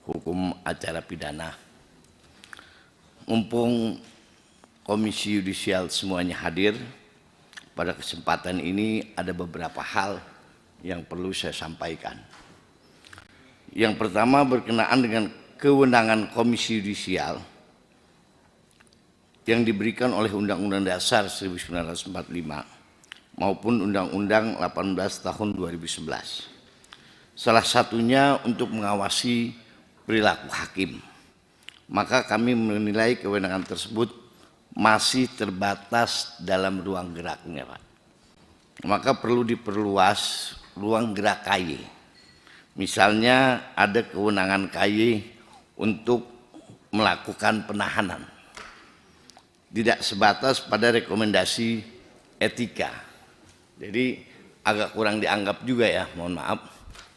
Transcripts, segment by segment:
Hukum Acara Pidana. Mumpung Komisi Yudisial semuanya hadir, pada kesempatan ini ada beberapa hal yang perlu saya sampaikan. Yang pertama berkenaan dengan kewenangan Komisi Yudisial yang diberikan oleh Undang-Undang Dasar 1945 maupun Undang-Undang 18 tahun 2011. Salah satunya untuk mengawasi perilaku hakim. Maka kami menilai kewenangan tersebut masih terbatas dalam ruang geraknya, Pak. Maka perlu diperluas ruang gerak KY. Misalnya ada kewenangan KY untuk melakukan penahanan. Tidak sebatas pada rekomendasi etika. Jadi agak kurang dianggap juga ya, mohon maaf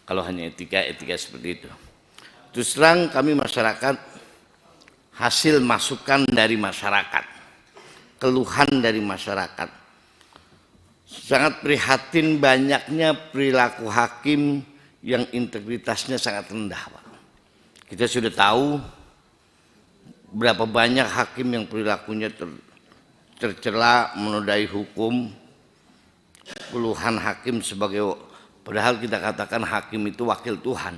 kalau hanya etika seperti itu. Terus terang kami masyarakat, hasil masukan dari masyarakat, keluhan dari masyarakat, sangat prihatin banyaknya perilaku hakim yang integritasnya sangat rendah, Pak. Kita sudah tahu berapa banyak hakim yang perilakunya tercela, menodai hukum, puluhan hakim sebagai, padahal kita katakan hakim itu wakil Tuhan,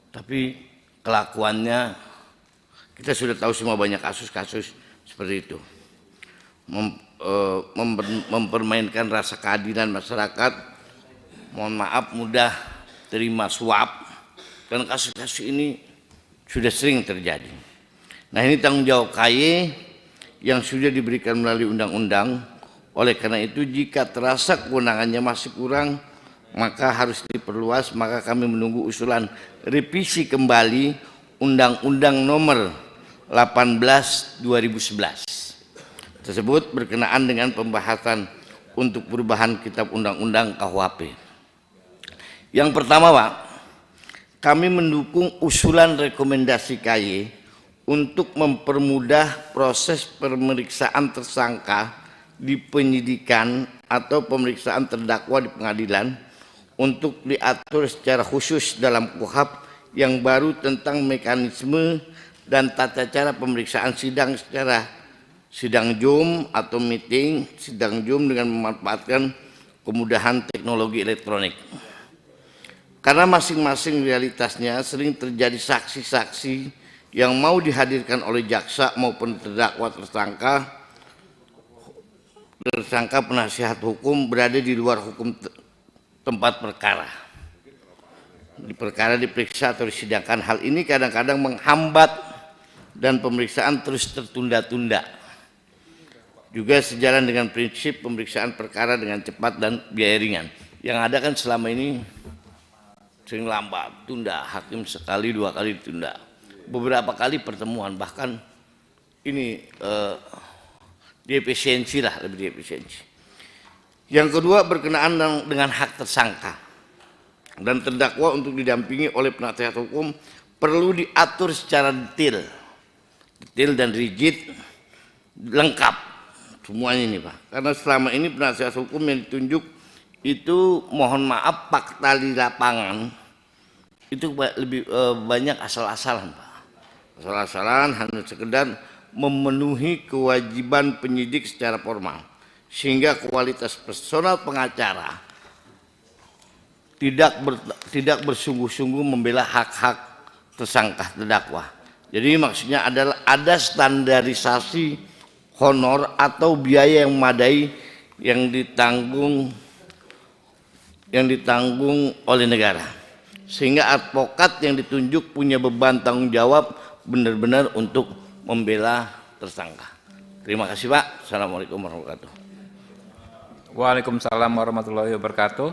tapi kelakuannya kita sudah tahu semua, banyak kasus-kasus seperti itu. Mempermainkan rasa keadilan masyarakat, mohon maaf mudah terima suap, dan kasus-kasus ini sudah sering terjadi. Nah, ini tanggung jawab KY yang sudah diberikan melalui undang-undang. Oleh karena itu jika terasa kewenangannya masih kurang, maka harus diperluas. Maka kami menunggu usulan revisi kembali Undang-Undang Nomor 18 2011 tersebut berkenaan dengan pembahasan untuk perubahan Kitab Undang-Undang KUHP. Yang pertama, Pak, kami mendukung usulan rekomendasi KY untuk mempermudah proses pemeriksaan tersangka di penyidikan atau pemeriksaan terdakwa di pengadilan untuk diatur secara khusus dalam KUHP yang baru tentang mekanisme dan tata cara pemeriksaan sidang secara sidang Zoom atau meeting sidang Zoom dengan memanfaatkan kemudahan teknologi elektronik. Karena masing-masing realitasnya sering terjadi saksi-saksi yang mau dihadirkan oleh jaksa maupun terdakwa tersangka penasihat hukum berada di luar hukum tempat perkara. Di perkara diperiksa atau disidangkan, hal ini kadang-kadang menghambat dan pemeriksaan terus tertunda-tunda. Juga sejalan dengan prinsip pemeriksaan perkara dengan cepat dan biaya ringan. Yang ada kan selama ini sering lambat, tunda, hakim sekali dua kali ditunda. Beberapa kali pertemuan, bahkan ini diefisiensi lah, lebih diefisiensi. Yang kedua berkenaan dengan hak tersangka dan terdakwa untuk didampingi oleh penasihat hukum perlu diatur secara detail dan rigid, lengkap semuanya ini, Pak. Karena selama ini penasihat hukum yang ditunjuk itu, mohon maaf, fakta di lapangan itu lebih banyak asal-asalan, Pak. Asal-asalan, hanya sekedar memenuhi kewajiban penyidik secara formal, sehingga kualitas personal pengacara tidak bersungguh-sungguh membela hak-hak tersangka terdakwa. Jadi maksudnya adalah ada standarisasi honor atau biaya yang memadai yang ditanggung oleh negara, sehingga advokat yang ditunjuk punya beban tanggung jawab benar-benar untuk membela tersangka. Terima kasih, Pak. Assalamualaikum warahmatullahi wabarakatuh. Waalaikumsalam warahmatullahi wabarakatuh.